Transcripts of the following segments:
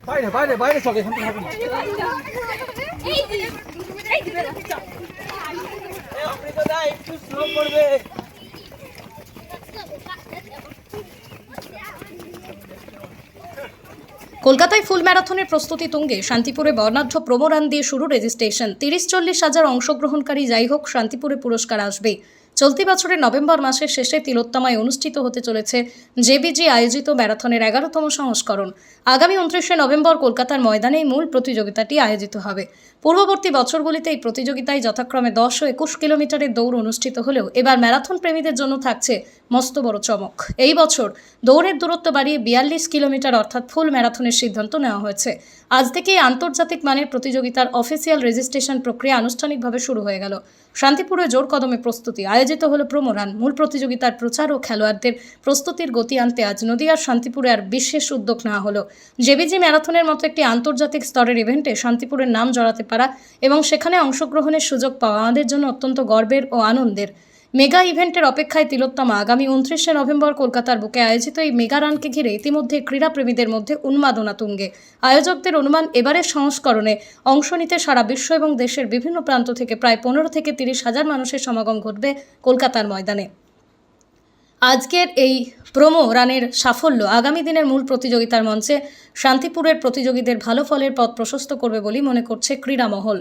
বাইরে বাইরে বাইরে চল, এখান থেকে হবে না। আপনি তো দা একটু স্লো করবে। কলকাতায় ফুল ম্যারাথনের প্রস্তুতি তুঙ্গে। শান্তিপুরে বর্ণাঢ্য প্রোমো রান দিয়ে শুরু রেজিস্ট্রেশন। 30-40 হাজার অংশগ্রহণকারী যাই হোক, শান্তিপুরে পুরস্কার আসবে। চলতি বছরের নভেম্বর মাসের শেষে তিলোত্তমায় অনুষ্ঠিত হতে চলেছে জেবিজি আয়োজিত ম্যারাথনের 11তম সংস্করণ। আগামী 29শে নভেম্বর কলকাতার ময়দানেই মূল প্রতিযোগিতাটি আয়োজিত হবে। পূর্ববর্তী বছরগুলিতে এই প্রতিযোগিতায় যথাক্রমে 10 ও 21 কিলোমিটারের দৌড় অনুষ্ঠিত হলেও এবার ম্যারাথন প্রেমীদের জন্য থাকছে মস্ত বড় চমক। এই বছর দৌড়ের দূরত্ব বাড়িয়ে 42 কিলোমিটার অর্থাৎ ফুল ম্যারাথনের সিদ্ধান্ত নেওয়া হয়েছে। আজ থেকেই আন্তর্জাতিক মানের প্রতিযোগিতার অফিসিয়াল রেজিস্ট্রেশন প্রক্রিয়া আনুষ্ঠানিকভাবে শুরু হয়ে গেল। শান্তিপুরে জোর কদমে প্রস্তুতি। আয়োজিত হলো প্রোমো রান। মূল প্রতিযোগিতার প্রচার ও খেলোয়াড়দের প্রস্তুতির গতি আনতে আজ নদিয়ার শান্তিপুরে আর বিশেষ উদ্যোগ নেওয়া হলো। জেবিজি ম্যারাথনের মতো একটি আন্তর্জাতিক স্তরের ইভেন্টে শান্তিপুরের নাম জড়াতে পারা এবং সেখানে অংশগ্রহণের সুযোগ পাওয়া আমাদের জন্য অত্যন্ত গর্বের ও আনন্দের। মেগা ইভেন্টের অপেক্ষায় তিলোত্তমা। আগামী 29শে নভেম্বর কলকাতার বুকে আয়োজিত এই মেগা রানকে ঘিরে ইতিমধ্যে ক্রীড়াপ্রেমীদের মধ্যে উন্মাদনা তুঙ্গে। আয়োজকদের অনুমান, এবারের সংস্করণে অংশ নিতে সারা বিশ্ব এবং দেশের বিভিন্ন প্রান্ত থেকে প্রায় 15 থেকে 30 হাজার মানুষের সমাগম ঘটবে কলকাতার ময়দানে। আজকের এই প্রোমো রানের সাফল্য আগামী দিনের মূল প্রতিযোগিতার মঞ্চে শান্তিপুরের প্রতিযোগীদের ভালো ফলের পথ প্রশস্ত করবে বলেই মনে করছে ক্রীড়া মহল।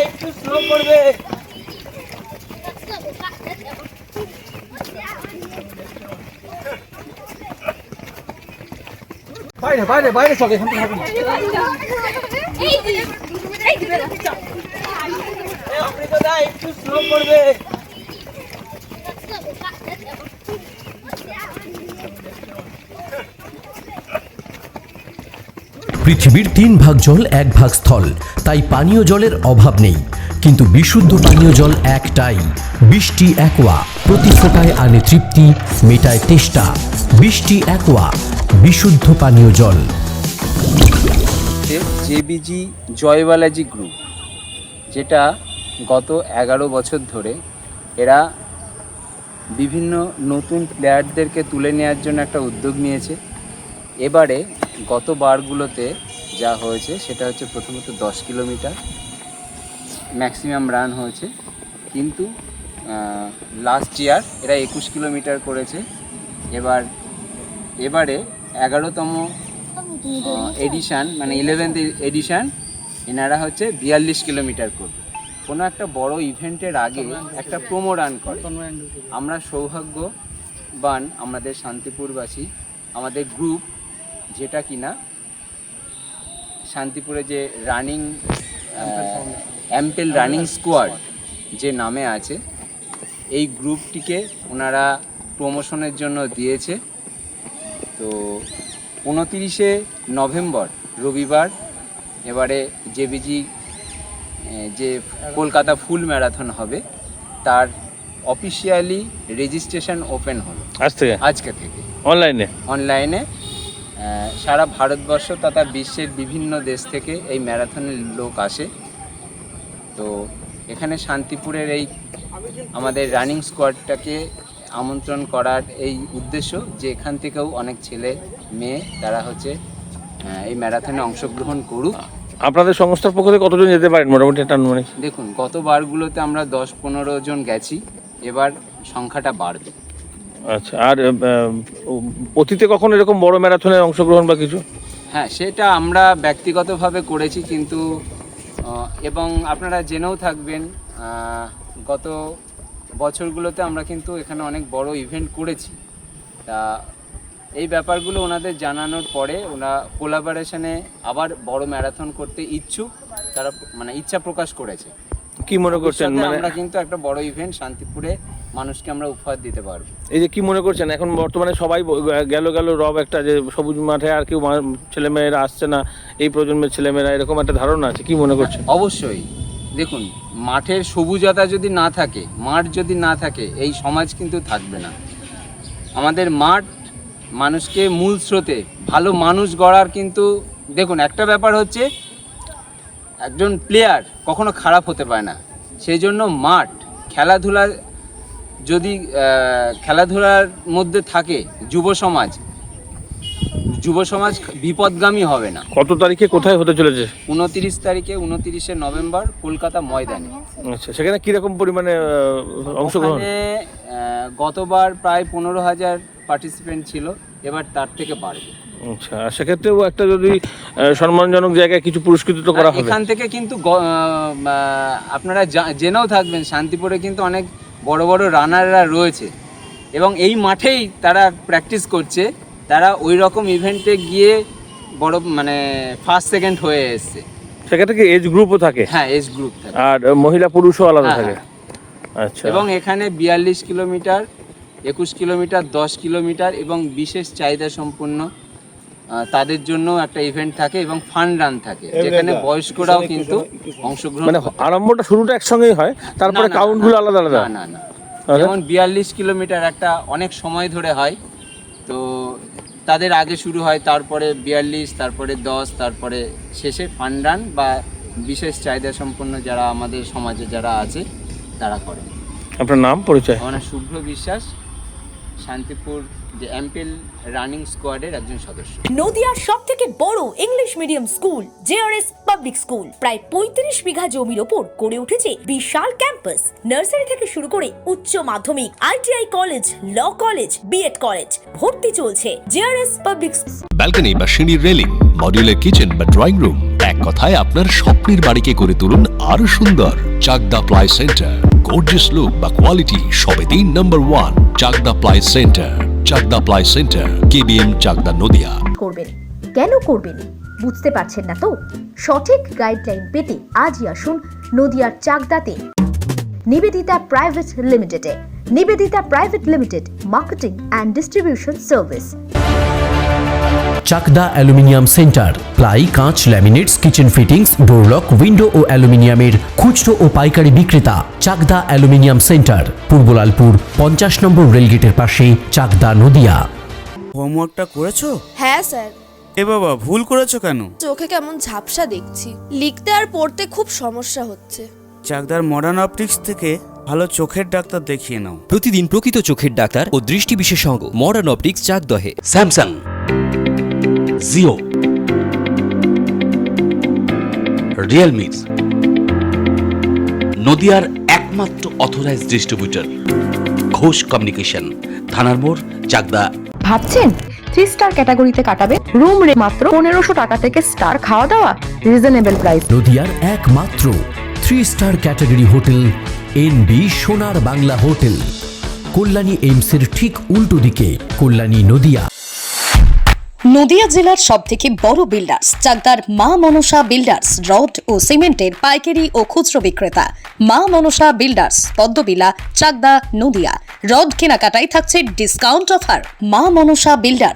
একটু স্লো করবে। বাইরে বাইরে বাইরে চল, এখান থেকে হবে না। আপনি তো দা একটু স্লো করবে। পৃথিবীর 3 ভাগ জল 1 ভাগ স্থল, তাই পানীয় জলের অভাব নেই। কিন্তু বিশুদ্ধ পানীয় জল একটাই, বৃষ্টি অ্যাকোয়া। প্রতি ফোঁটায় আনে তৃপ্তি, মেটায় তেষ্টা। বৃষ্টি অ্যাকোয়া, বিশুদ্ধ পানীয় জল। জেবিজি জয়বালাজি গ্রুপ, যেটা গত 11 বছর ধরে এরা বিভিন্ন নতুন প্লেয়ারদেরকে তুলে নেওয়ার জন্য একটা উদ্যোগ নিয়েছে। এবারে গত বারগুলোতে যা হয়েছে সেটা হচ্ছে প্রথমত 10 কিলোমিটার ম্যাক্সিমাম রান হয়েছে, কিন্তু লাস্ট ইয়ার এরা 21 কিলোমিটার করেছে। এবারে 11তম এডিশান মানে 11th এডিশান এনারা হচ্ছে 42 কিলোমিটার করবে। কোনো একটা বড় ইভেন্টের আগে একটা প্রোমো রান করে। আমরা সৌভাগ্যবান আমাদের শান্তিপুরবাসী, আমাদের গ্রুপ যেটা কিনা শান্তিপুরে যে রানিং অ্যাম্পেল রানিং স্কোয়াড যে নামে আছে, এই গ্রুপটিকে ওনারা প্রমোশনের জন্য দিয়েছে। তো 29শে নভেম্বর রবিবার এবারে জেবিজি যে কলকাতা ফুল ম্যারাথন হবে তার অফিসিয়ালি রেজিস্ট্রেশন ওপেন হলো আজকে থেকে অনলাইনে। সারা ভারতবর্ষ তথা বিশ্বের বিভিন্ন দেশ থেকে এই ম্যারাথনের লোক আসে। তো এখানে শান্তিপুরের এই আমাদের রানিং স্কোয়াডটাকে আমন্ত্রণ করার এই উদ্দেশ্য যে এখান থেকেও অনেক ছেলে মেয়ে তারা হচ্ছে এই ম্যারাথনে অংশগ্রহণ করুক। আপনাদের সংস্থার পক্ষ থেকে কতজন যেতে পারেন মোটামুটি একটা অনুমানিক? দেখুন, গতবারগুলোতে আমরা 10-15 জন গেছি, এবার সংখ্যাটা বাড়বে। আচ্ছা, আর অতীতে কখনো এরকম বড় ম্যারাথনে অংশগ্রহণ বা কিছু? হ্যাঁ, সেটা আমরা ব্যক্তিগতভাবে করেছি, কিন্তু এবং আপনারা জেনেও থাকবেন গত বছরগুলোতে আমরা কিন্তু এখানে অনেক বড় ইভেন্ট করেছি। তা এই ব্যাপারগুলো ওনাদের জানানোর পরে ওরা কোলাবোরেশনে আবার বড় ম্যারাথন করতে ইচ্ছুক, তারা মানে ইচ্ছা প্রকাশ করেছে। কি মনে করছেন, আমরা কিন্তু একটা বড় ইভেন্ট শান্তিপুরে মানুষকে আমরা উপহার দিতে পারবো। এই যে কি মনে করছেন এখন বর্তমানে সবাই গেল রব একটা যে সবুজ মাঠে আর কেউ ছেলেমেয়েরা আসছে না, এই প্রজন্মের ছেলেমেয়েরা, এরকম একটা ধারণা আছে, কি মনে করছেন? অবশ্যই দেখুন, মাঠের সবুজতা যদি না থাকে, মাঠ যদি না থাকে, এই সমাজ কিন্তু থাকবে না। আমাদের মাঠ মানুষকে মূল স্রোতে ভালো মানুষ গড়ার, কিন্তু দেখুন একটা ব্যাপার হচ্ছে একজন প্লেয়ার কখনো খারাপ হতে পারে না, সেই জন্য মাঠ খেলাধুলা যদি খেলাধুলার মধ্যে থাকে যুব যুব সমাজ বিপদগামী হবে না। কত তারিখে কোথায় হতে চলেছে? 29 তারিখে 29শে নভেম্বর কলকাতা ময়দানে। আচ্ছা, সেখানে কিরকম পরিমাণে অংশগ্রহণ? ওখানে গতবার প্রায় 15,000 পার্টিসিপেন্ট ছিল, এবার তার থেকে বাড়বে। আচ্ছা, আর সেক্ষেত্রেও একটা যদি সম্মানজনক জায়গায় কিছু পুরস্কৃত তো করা হবে। এখান থেকে কিন্তু আপনারা জেনেও থাকবেন শান্তিপুরে কিন্তু অনেক বড় বড় রানাররা রয়েছে এবং এই মাঠেই তারা প্র্যাকটিস করছে। তারা ওই রকম ইভেন্টে গিয়ে বড় মানে ফার্স্ট সেকেন্ড হয়ে এসছে। সেক্ষেত্রে কি এজ গ্রুপও থাকে? হ্যাঁ, এজ গ্রুপ থাকে আর মহিলা পুরুষও আলাদা হ্যাঁ, থাকে? আচ্ছা। এবং এখানে 42 কিলোমিটার, 21 কিলোমিটার, 10 কিলোমিটার এবং বিশেষ চাহিদা সম্পন্ন তাদের জন্য একটা ইভেন্ট থাকে এবং ফান রান থাকে, যেখানে বয়স্করাও কিন্তু অংশগ্রহণ মানে করতে আরম্ভটা শুরুটা একসঙ্গেই হয়, তারপরে না, না, কাউন্টগুলো না, আলাদা আলাদা? না না না, যেমন 42 কিলোমিটার একটা অনেক সময় ধরে হয়, তো তাদের আগে শুরু হয়, তারপরে 42, তারপরে 10, তারপরে শেষে ফান রান বা বিশেষ চাহিদা সম্পন্ন যারা আমাদের সমাজে যারা আছে তারা করে। আপনার নাম, পরিচয়? আমার নাম শুভ্র বিশ্বাস, শান্তিপুর যে এমপিএল রানিং স্কোয়াডের একজন সদস্য। নদিয়ার সব থেকে বড় English medium school JRS public school প্রায় 35 বিঘা জমির ওপর গড়ে উঠেছে বিশাল ক্যাম্পাস। নার্সারি থেকে শুরু করে উচ্চ মাধ্যমিক, ITI college, law college, BEd college, ভর্তি চলছে জেআরএস পাবলিক। ব্যালকনি বা সিঁড়ির রেলিং, মডিউলার কিচেন বা ড্রয়িং রুম, এক কথায় আপনার স্বপ্নের বাড়িকে করে তুলুন আরো সুন্দর। Chakdah ply centre, gorgeous look বা কোয়ালিটি সবে 3 নম্বর 1 Chakdah ply centre. Chakdah ply centre, KBM, Chakdah, Nadia. করবেন কেন করবেন বুঝতে পারছেন না তো? সঠিক গাইডলাইন পেতে আজই আসুন নদিয়ার চাকদাতে নিবেদিতা প্রাইভেট লিমিটেডে। Nivedita private limited, marketing and distribution service. Chakdah aluminium centre, ply, কাঁচ, laminates, kitchen fittings, door lock, window ও অ্যালুমিনিয়ামের খুচরো ও পাইকারি বিক্রেতা। চাকদা অ্যালুমিনিয়াম সেন্টার, পূর্ব লালপুর 50 নম্বর রেলগেটের পাশে, চাকদা, নদিয়া। হোমওয়ার্কটা করেছো? হ্যাঁ স্যার। এ বাবা, ভুল করেছো কেন? চোখে কেমন ঝাপসা দেখছি, লিখতে আর পড়তে খুব সমস্যা হচ্ছে। চাকদার মডার্ন অপটিক্স থেকে ভালো চোখের ডাক্তার দেখিয়ে নাও। প্রতিদিন প্রকৃত চোখের ডাক্তার ও দৃষ্টি বিশেষজ্ঞ মডার্ন অপটিক্স, চাকদহে। স্যামসাং, জিও, রিয়েলমি, নদিয়ার একমাত্র অথরাইজড ডিস্ট্রিবিউটর ঘোষ কমিউনিকেশন, থানার মোড়, চাকদা। ভাবছেন 3 স্টার ক্যাটাগরিতে কাটাবে? রুম রে মাত্র 1500 টাকা থেকে স্টার, খাওয়া দাওয়া রিজনেবল প্রাইস। নদিয়ার একমাত্র 3 স্টার ক্যাটাগরি হোটেল এনবি সোনার বাংলা হোটেল, কল্যাণী এইমসের ঠিক উল্টো দিকে, কল্যাণী, নদিয়া। নদিয়া জেলার সবথেকে বড় বিল্ডার্স চাকদার মা মনসা বিল্ডার্স, রড ও সিমেন্টের পাইকারি ও খুচরো বিক্রেতা। মা মনসা বিল্ডার্স, পদ্মবিলা, চাকদা, নদিয়া। রড কেনাকাটায় থাকছে ডিসকাউন্ট অফার। মা মনসা বিল্ডার্স।